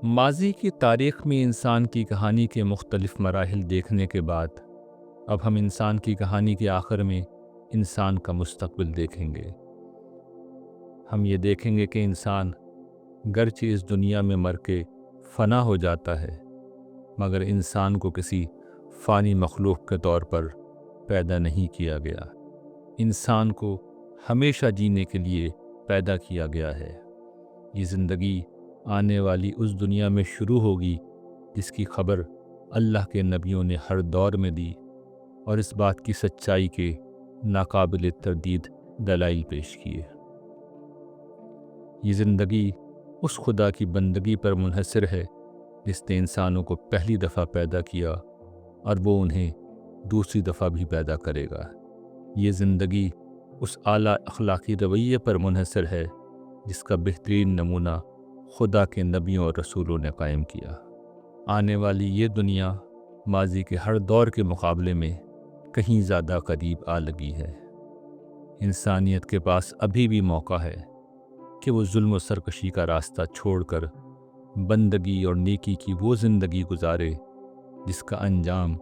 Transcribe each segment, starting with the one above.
ماضی کی تاریخ میں انسان کی کہانی کے مختلف مراحل دیکھنے کے بعد اب ہم انسان کی کہانی کے آخر میں انسان کا مستقبل دیکھیں گے۔ ہم یہ دیکھیں گے کہ انسان گرچہ اس دنیا میں مر کے فنا ہو جاتا ہے، مگر انسان کو کسی فانی مخلوق کے طور پر پیدا نہیں کیا گیا۔ انسان کو ہمیشہ جینے کے لیے پیدا کیا گیا ہے۔ یہ زندگی آنے والی اس دنیا میں شروع ہوگی جس کی خبر اللہ کے نبیوں نے ہر دور میں دی، اور اس بات کی سچائی کے ناقابل تردید دلائل پیش کیے۔ یہ زندگی اس خدا کی بندگی پر منحصر ہے جس نے انسانوں کو پہلی دفعہ پیدا کیا اور وہ انہیں دوسری دفعہ بھی پیدا کرے گا۔ یہ زندگی اس اعلیٰ اخلاقی رویے پر منحصر ہے جس کا بہترین نمونہ خدا کے نبیوں اور رسولوں نے قائم کیا۔ آنے والی یہ دنیا ماضی کے ہر دور کے مقابلے میں کہیں زیادہ قریب آ لگی ہے۔ انسانیت کے پاس ابھی بھی موقع ہے کہ وہ ظلم و سرکشی کا راستہ چھوڑ کر بندگی اور نیکی کی وہ زندگی گزارے جس کا انجام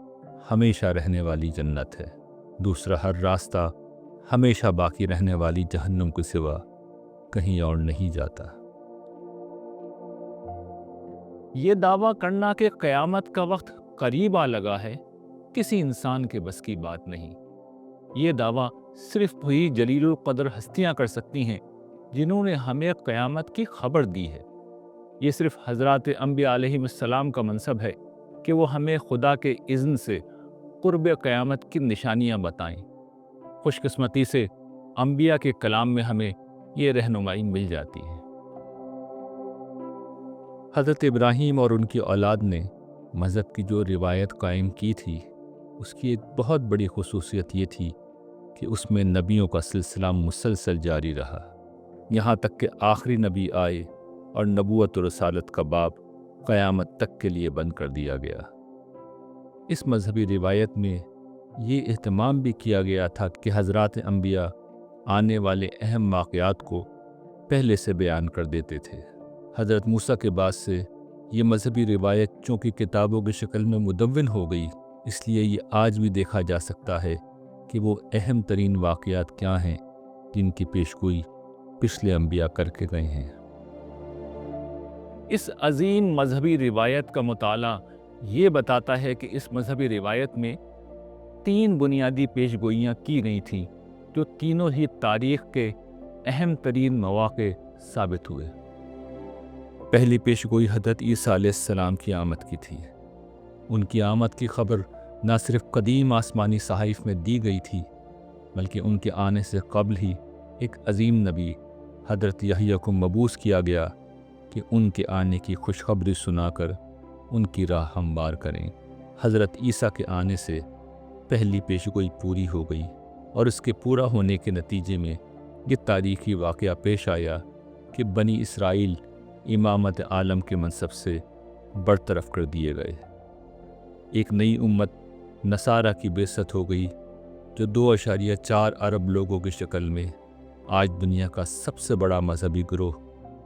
ہمیشہ رہنے والی جنت ہے۔ دوسرا ہر راستہ ہمیشہ باقی رہنے والی جہنم کے سوا کہیں اور نہیں جاتا۔ یہ دعویٰ کرنا کہ قیامت کا وقت قریب آ لگا ہے کسی انسان کے بس کی بات نہیں۔ یہ دعویٰ صرف وہی جلیل القدر ہستیاں کر سکتی ہیں جنہوں نے ہمیں قیامت کی خبر دی ہے۔ یہ صرف حضرات انبیاء علیہ السلام کا منصب ہے کہ وہ ہمیں خدا کے اذن سے قرب قیامت کی نشانیاں بتائیں۔ خوش قسمتی سے انبیاء کے کلام میں ہمیں یہ رہنمائی مل جاتی ہے۔ حضرت ابراہیم اور ان کی اولاد نے مذہب کی جو روایت قائم کی تھی، اس کی ایک بہت بڑی خصوصیت یہ تھی کہ اس میں نبیوں کا سلسلہ مسلسل جاری رہا، یہاں تک کہ آخری نبی آئے اور نبوت و رسالت کا باب قیامت تک کے لیے بند کر دیا گیا۔ اس مذہبی روایت میں یہ اہتمام بھی کیا گیا تھا کہ حضرات انبیاء آنے والے اہم واقعات کو پہلے سے بیان کر دیتے تھے۔ حضرت موسیٰ کے بعد سے یہ مذہبی روایت چونکہ کتابوں کی شکل میں مدون ہو گئی، اس لیے یہ آج بھی دیکھا جا سکتا ہے کہ وہ اہم ترین واقعات کیا ہیں جن کی پیشگوئی پچھلے انبیاء کر کے گئے ہیں۔ اس عظیم مذہبی روایت کا مطالعہ یہ بتاتا ہے کہ اس مذہبی روایت میں 3 بنیادی پیشگوئیاں کی گئی تھیں جو تینوں ہی تاریخ کے اہم ترین مواقع ثابت ہوئے۔ پہلی پیشگوئی حضرت عیسیٰ علیہ السلام کی آمد کی تھی۔ ان کی آمد کی خبر نہ صرف قدیم آسمانی صحائف میں دی گئی تھی، بلکہ ان کے آنے سے قبل ہی ایک عظیم نبی حضرت یحییٰ کو مبعوث کیا گیا کہ ان کے آنے کی خوشخبری سنا کر ان کی راہ ہموار کریں۔ حضرت عیسیٰ کے آنے سے پہلی پیشگوئی پوری ہو گئی، اور اس کے پورا ہونے کے نتیجے میں یہ تاریخی واقعہ پیش آیا کہ بنی اسرائیل امامت عالم کے منصب سے برطرف کر دیے گئے۔ ایک نئی امت نصارہ کی بعثت ہو گئی جو 2.4 ارب لوگوں کی شکل میں آج دنیا کا سب سے بڑا مذہبی گروہ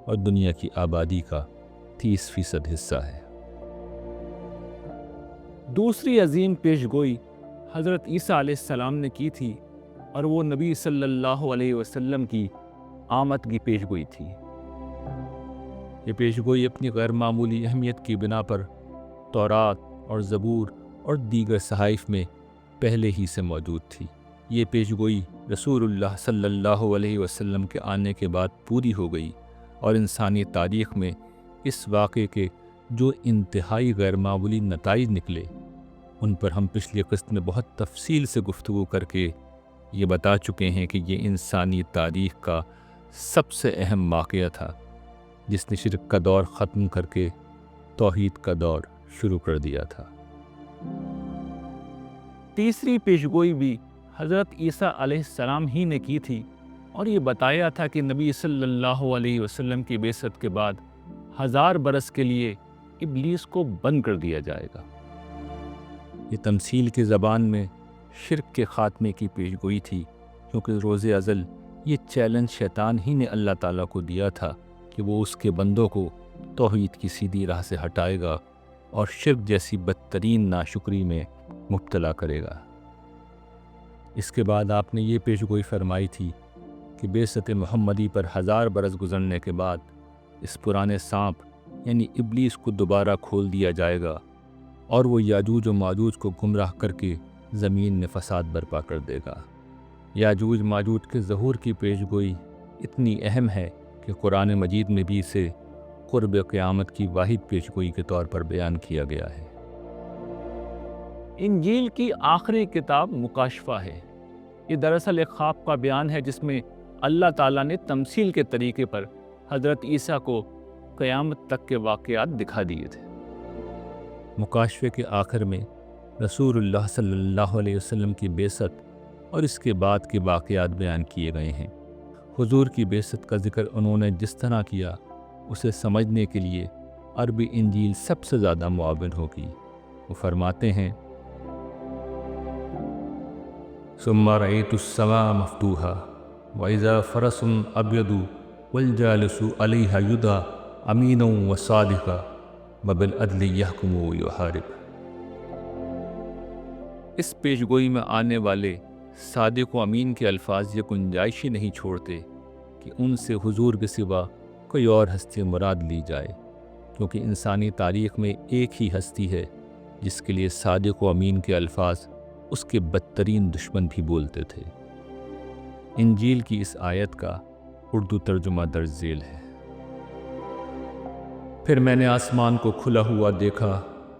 اور دنیا کی آبادی کا 30% حصہ ہے۔ دوسری عظیم پیشگوئی حضرت عیسیٰ علیہ السلام نے کی تھی، اور وہ نبی صلی اللہ علیہ وسلم کی آمد کی پیشگوئی تھی۔ یہ پیشگوئی اپنی غیر معمولی اہمیت کی بنا پر تورات اور زبور اور دیگر صحائف میں پہلے ہی سے موجود تھی۔ یہ پیشگوئی رسول اللہ صلی اللہ علیہ وسلم کے آنے کے بعد پوری ہو گئی، اور انسانی تاریخ میں اس واقعے کے جو انتہائی غیر معمولی نتائج نکلے، ان پر ہم پچھلی قسط میں بہت تفصیل سے گفتگو کر کے یہ بتا چکے ہیں کہ یہ انسانی تاریخ کا سب سے اہم واقعہ تھا جس نے شرک کا دور ختم کر کے توحید کا دور شروع کر دیا تھا۔ تیسری پیشگوئی بھی حضرت عیسیٰ علیہ السلام ہی نے کی تھی، اور یہ بتایا تھا کہ نبی صلی اللہ علیہ وسلم کی بعثت کے بعد 1000 برس کے لیے ابلیس کو بند کر دیا جائے گا۔ یہ تمثیل کی زبان میں شرک کے خاتمے کی پیشگوئی تھی، کیونکہ روز ازل یہ چیلنج شیطان ہی نے اللہ تعالیٰ کو دیا تھا کہ وہ اس کے بندوں کو توحید کی سیدھی راہ سے ہٹائے گا اور شرک جیسی بدترین ناشکری میں مبتلا کرے گا۔ اس کے بعد آپ نے یہ پیشگوئی فرمائی تھی کہ بعثت محمدی پر 1000 برس گزرنے کے بعد اس پرانے سانپ یعنی ابلیس کو دوبارہ کھول دیا جائے گا اور وہ یاجوج و ماجوج کو گمراہ کر کے زمین میں فساد برپا کر دے گا۔ یاجوج ماجوج کے ظہور کی پیشگوئی اتنی اہم ہے کہ قرآن مجید میں بھی اسے قرب قیامت کی واحد پیشگوئی کے طور پر بیان کیا گیا ہے۔ انجیل کی آخری کتاب مکاشفہ ہے۔ یہ دراصل ایک خواب کا بیان ہے جس میں اللہ تعالیٰ نے تمثیل کے طریقے پر حضرت عیسیٰ کو قیامت تک کے واقعات دکھا دیے تھے۔ مکاشفے کے آخر میں رسول اللہ صلی اللہ علیہ وسلم کی بعثت اور اس کے بعد کے واقعات بیان کیے گئے ہیں۔ حضور کی بعثت کا ذکر انہوں نے جس طرح کیا اسے سمجھنے کے لیے عربی انجیل سب سے زیادہ معاون ہوگی۔ وہ فرماتے ہیں ثم رأيت السماء مفتوحة وإذا فرس أبيض والجالس عليها يدعى أمينا وصادقا وبالعدل يحكم ويحارب۔ اس پیشگوئی میں آنے والے صادق و امین کے الفاظ یہ گنجائش ہی نہیں چھوڑتے کہ ان سے حضور کے سوا کوئی اور ہستی مراد لی جائے، کیونکہ انسانی تاریخ میں ایک ہی ہستی ہے جس کے لیے صادق و امین کے الفاظ اس کے بدترین دشمن بھی بولتے تھے۔ انجیل کی اس آیت کا اردو ترجمہ درج ذیل ہے۔ پھر میں نے آسمان کو کھلا ہوا دیکھا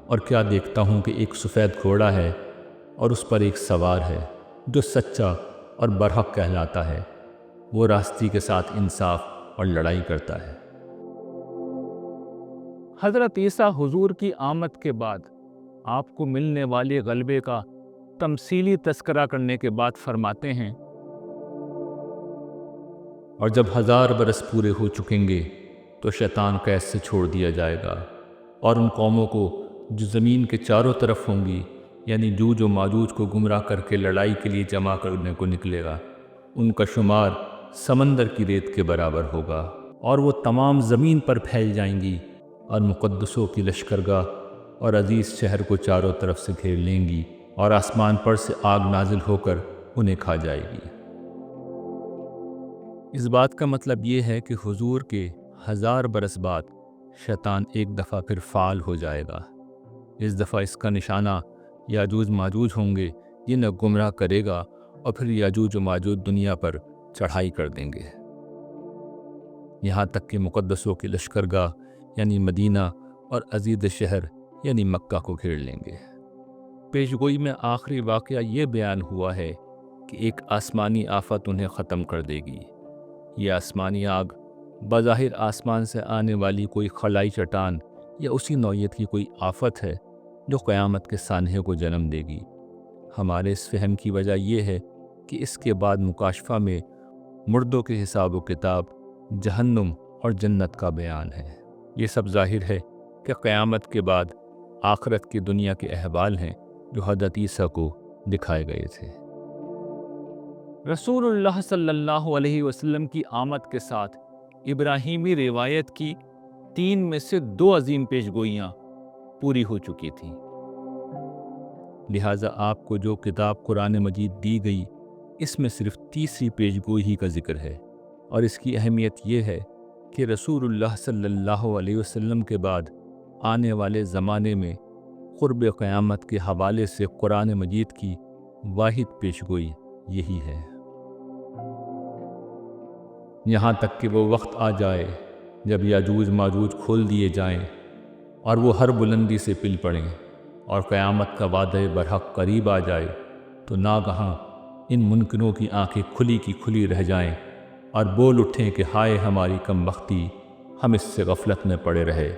اور کیا دیکھتا ہوں کہ ایک سفید گھوڑا ہے اور اس پر ایک سوار ہے جو سچا اور برحق کہلاتا ہے، وہ راستی کے ساتھ انصاف اور لڑائی کرتا ہے۔ حضرت عیسیٰ حضور کی آمد کے بعد آپ کو ملنے والے غلبے کا تمثیلی تذکرہ کرنے کے بعد فرماتے ہیں اور جب 1000 برس پورے ہو چکیں گے تو شیطان قید سے چھوڑ دیا جائے گا اور ان قوموں کو جو زمین کے چاروں طرف ہوں گی یعنی جوج و ماجوج کو گمراہ کر کے لڑائی کے لیے جمع کرنے کو نکلے گا، ان کا شمار سمندر کی ریت کے برابر ہوگا، اور وہ تمام زمین پر پھیل جائیں گی اور مقدسوں کی لشکرگاہ اور عزیز شہر کو چاروں طرف سے گھیر لیں گی اور آسمان پر سے آگ نازل ہو کر انہیں کھا جائے گی۔ اس بات کا مطلب یہ ہے کہ حضور کے 1000 برس بعد شیطان ایک دفعہ پھر فعال ہو جائے گا۔ اس دفعہ اس کا نشانہ یاجوج ماجوج ہوں گے جنہیں گمراہ کرے گا، اور پھر یاجوج و ماجوج دنیا پر چڑھائی کر دیں گے، یہاں تک کہ مقدسوں کی لشکرگاہ یعنی مدینہ اور عزیز شہر یعنی مکہ کو گھیر لیں گے۔ پیشگوئی میں آخری واقعہ یہ بیان ہوا ہے کہ ایک آسمانی آفت انہیں ختم کر دے گی۔ یہ آسمانی آگ بظاہر آسمان سے آنے والی کوئی خلائی چٹان یا اسی نوعیت کی کوئی آفت ہے جو قیامت کے سانحے کو جنم دے گی۔ ہمارے اس فہم کی وجہ یہ ہے کہ اس کے بعد مکاشفہ میں مردوں کے حساب و کتاب، جہنم اور جنت کا بیان ہے۔ یہ سب ظاہر ہے کہ قیامت کے بعد آخرت کی دنیا کے احوال ہیں جو حضرت عیسیٰ کو دکھائے گئے تھے۔ رسول اللہ صلی اللہ علیہ وسلم کی آمد کے ساتھ ابراہیمی روایت کی 3 میں سے 2 عظیم پیشگوئیاں پوری ہو چکی تھیں۔ لہٰذا آپ کو جو کتاب قرآن مجید دی گئی اس میں صرف تیسری پیشگوئی ہی کا ذکر ہے، اور اس کی اہمیت یہ ہے کہ رسول اللہ صلی اللہ علیہ وسلم کے بعد آنے والے زمانے میں قرب قیامت کے حوالے سے قرآن مجید کی واحد پیشگوئی یہی ہے، یہاں تک کہ وہ وقت آ جائے جب یاجوج ماجوج کھول دیے جائیں اور وہ ہر بلندی سے پل پڑیں اور قیامت کا وعدہ برحق قریب آ جائے، تو ناگہاں ان منکروں کی آنکھیں کھلی کی کھلی رہ جائیں اور بول اٹھیں کہ ہائے ہماری کم بختی، ہم اس سے غفلت میں پڑے رہے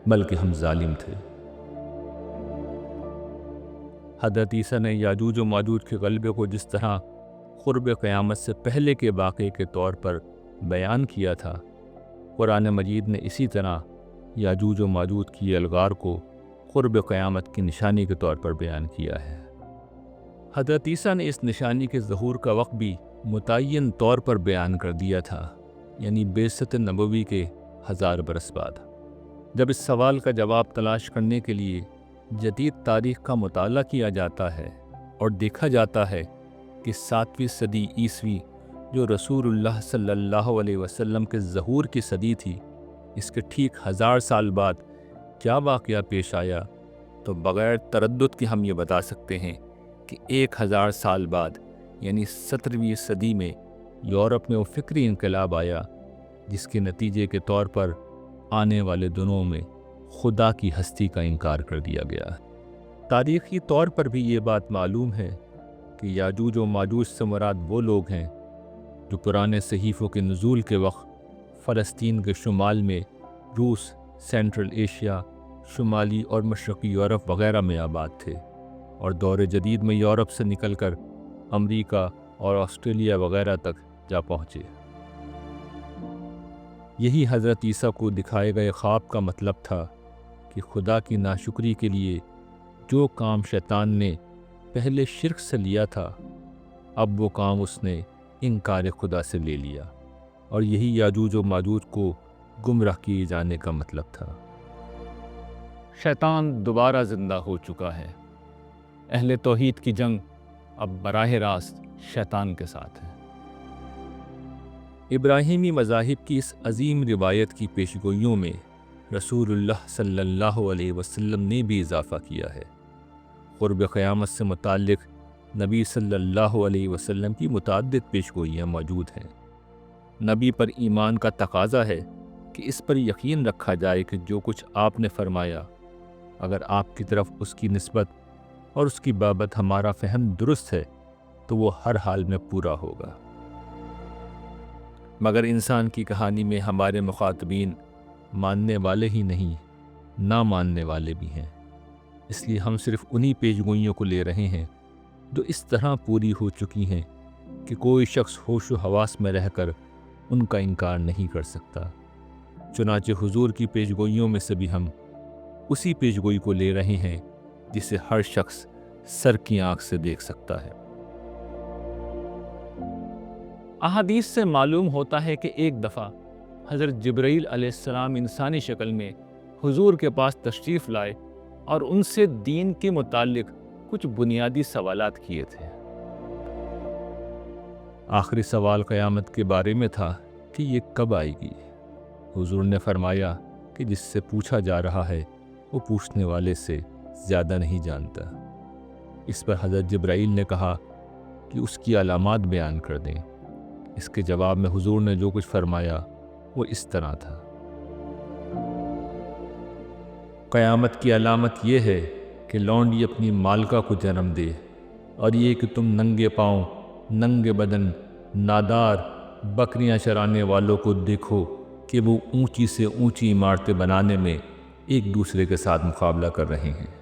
بلکہ ہم ظالم تھے۔ حضرت عیسیٰ نے یاجوج و ماجوج کے غلبے کو جس طرح قرب قیامت سے پہلے کے واقعے کے طور پر بیان کیا تھا، قرآن مجید نے اسی طرح یاجوج و ماجوج کی الغار کو قرب قیامت کی نشانی کے طور پر بیان کیا ہے۔ حضرت عیسیٰ نے اس نشانی کے ظہور کا وقت بھی متعین طور پر بیان کر دیا تھا، یعنی بعثت نبوی کے 1000 برس بعد۔ جب اس سوال کا جواب تلاش کرنے کے لیے جدید تاریخ کا مطالعہ کیا جاتا ہے اور دیکھا جاتا ہے کہ 7ویں صدی عیسوی جو رسول اللہ صلی اللہ علیہ وسلم کے ظہور کی صدی تھی، اس کے ٹھیک 1000 سال بعد کیا واقعہ پیش آیا، تو بغیر تردد کے ہم یہ بتا سکتے ہیں کہ 1000 سال بعد یعنی 17ویں صدی میں یورپ میں وہ فکری انقلاب آیا جس کے نتیجے کے طور پر آنے والے دنوں میں خدا کی ہستی کا انکار کر دیا گیا۔ تاریخی طور پر بھی یہ بات معلوم ہے کہ یاجوج و ماجوج سے مراد وہ لوگ ہیں جو پرانے صحیفوں کے نزول کے وقت فلسطین کے شمال میں، روس، سینٹرل ایشیا، شمالی اور مشرقی یورپ وغیرہ میں آباد تھے، اور دور جدید میں یورپ سے نکل کر امریکہ اور آسٹریلیا وغیرہ تک جا پہنچے۔ یہی حضرت عیسیٰ کو دکھائے گئے خواب کا مطلب تھا کہ خدا کی ناشکری کے لیے جو کام شیطان نے پہلے شرک سے لیا تھا، اب وہ کام اس نے انکار خدا سے لے لیا، اور یہی یاجوج و ماجوج کو گمراہ کیے جانے کا مطلب تھا۔ شیطان دوبارہ زندہ ہو چکا ہے۔ اہل توحید کی جنگ اب براہ راست شیطان کے ساتھ ہے۔ ابراہیمی مذاہب کی اس عظیم روایت کی پیشگوئیوں میں رسول اللہ صلی اللہ علیہ وسلم نے بھی اضافہ کیا ہے۔ قرب قیامت سے متعلق نبی صلی اللہ علیہ وسلم کی متعدد پیشگوئیاں موجود ہیں۔ نبی پر ایمان کا تقاضا ہے کہ اس پر یقین رکھا جائے کہ جو کچھ آپ نے فرمایا، اگر آپ کی طرف اس کی نسبت اور اس کی بابت ہمارا فہم درست ہے تو وہ ہر حال میں پورا ہوگا۔ مگر انسان کی کہانی میں ہمارے مخاطبین ماننے والے ہی نہیں، نہ ماننے والے بھی ہیں، اس لیے ہم صرف انہی پیشگوئیوں کو لے رہے ہیں جو اس طرح پوری ہو چکی ہیں کہ کوئی شخص ہوش و حواس میں رہ کر ان کا انکار نہیں کر سکتا۔ چنانچہ حضور کی پیشگوئیوں میں سے بھی ہم اسی پیشگوئی کو لے رہے ہیں جسے ہر شخص سر کی آنکھ سے دیکھ سکتا ہے۔ احادیث سے معلوم ہوتا ہے کہ ایک دفعہ حضرت جبرائیل علیہ السلام انسانی شکل میں حضور کے پاس تشریف لائے اور ان سے دین کے متعلق کچھ بنیادی سوالات کیے تھے۔ آخری سوال قیامت کے بارے میں تھا کہ یہ کب آئے گی۔ حضور نے فرمایا کہ جس سے پوچھا جا رہا ہے وہ پوچھنے والے سے زیادہ نہیں جانتا۔ اس پر حضرت جبرائیل نے کہا کہ اس کی علامات بیان کر دیں۔ اس کے جواب میں حضور نے جو کچھ فرمایا وہ اس طرح تھا: قیامت کی علامت یہ ہے کہ لونڈی اپنی مالکہ کو جنم دے، اور یہ کہ تم ننگے پاؤں، ننگے بدن، نادار بکریاں چرانے والوں کو دیکھو کہ وہ اونچی سے اونچی عمارتیں بنانے میں ایک دوسرے کے ساتھ مقابلہ کر رہے ہیں۔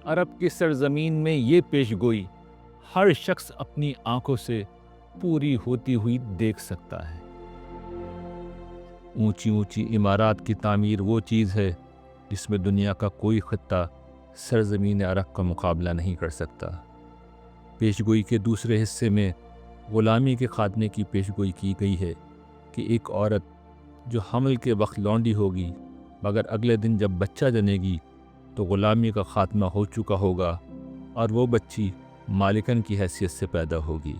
عرب کی سرزمین میں یہ پیشگوئی ہر شخص اپنی آنکھوں سے پوری ہوتی ہوئی دیکھ سکتا ہے۔ اونچی اونچی عمارات کی تعمیر وہ چیز ہے جس میں دنیا کا کوئی خطہ سرزمین عرب کا مقابلہ نہیں کر سکتا۔ پیشگوئی کے دوسرے حصے میں غلامی کے خاتمے کی پیشگوئی کی گئی ہے کہ ایک عورت جو حمل کے وقت لونڈی ہوگی مگر اگلے دن جب بچہ جنے گی تو غلامی کا خاتمہ ہو چکا ہوگا اور وہ بچی مالکن کی حیثیت سے پیدا ہوگی۔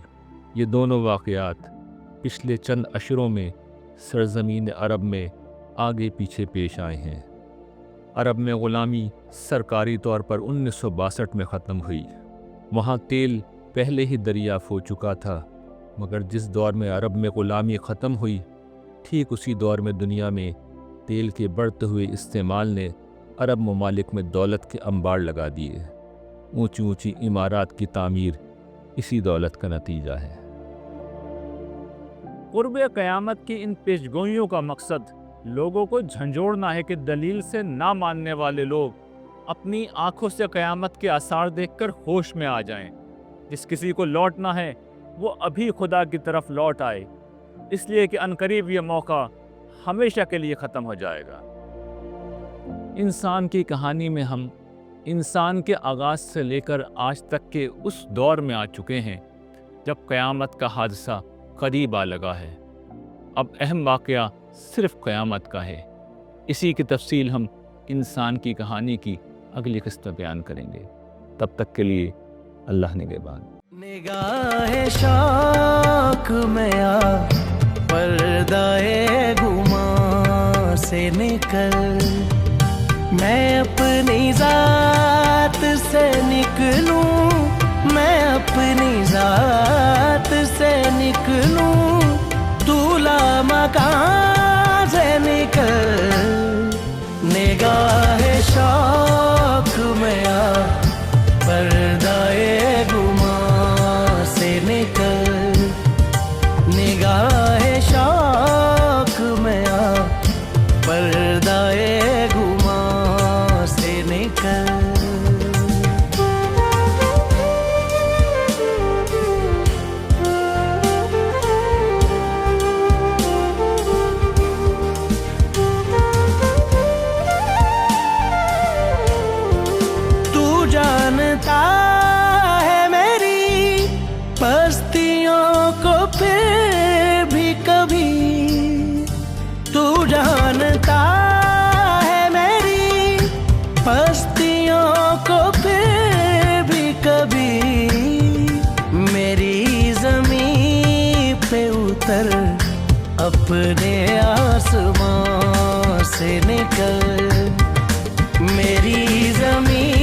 یہ دونوں واقعات پچھلے چند اشروں میں سرزمین عرب میں آگے پیچھے پیش آئے ہیں۔ عرب میں غلامی سرکاری طور پر 1962 میں ختم ہوئی۔ وہاں تیل پہلے ہی دریافت ہو چکا تھا، مگر جس دور میں عرب میں غلامی ختم ہوئی، ٹھیک اسی دور میں دنیا میں تیل کے بڑھتے ہوئے استعمال نے عرب ممالک میں دولت کے انبار لگا دیے۔ اونچی اونچی عمارات کی تعمیر اسی دولت کا نتیجہ ہے۔ قرب قیامت کی ان پیشگوئیوں کا مقصد لوگوں کو جھنجھوڑنا ہے کہ دلیل سے نہ ماننے والے لوگ اپنی آنکھوں سے قیامت کے آثار دیکھ کر ہوش میں آ جائیں۔ جس کسی کو لوٹنا ہے وہ ابھی خدا کی طرف لوٹ آئے، اس لیے کہ عنقریب یہ موقع ہمیشہ کے لیے ختم ہو جائے گا۔ انسان کی کہانی میں ہم انسان کے آغاز سے لے کر آج تک کے اس دور میں آ چکے ہیں جب قیامت کا حادثہ قریب آ لگا ہے۔ اب اہم واقعہ صرف قیامت کا ہے۔ اسی کی تفصیل ہم انسان کی کہانی کی اگلی قسط میں بیان کریں گے۔ تب تک کے لیے اللہ نگہبان۔ نگاہ شوق میں آ پردہ گماں سے نکل، میں اپنی ذات سے نکلوں، میں اپنی ذات سے نکلوں، تو لامکان سے نکل، نگاہ شوق میں آ پردہ گماں سے نکل، نگاہ شوق میں آ پردہ گماں سے نکل۔ جانتا ہے میری پستیوں کو پھر بھی کبھی، تو جانتا ہے میری پستیوں کو پھر بھی کبھی، میری زمین پہ اتر اپنے آسمان سے نکل، میری زمین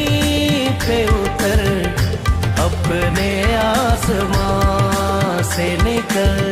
پہ اتر اپنے آسمان سے نکل۔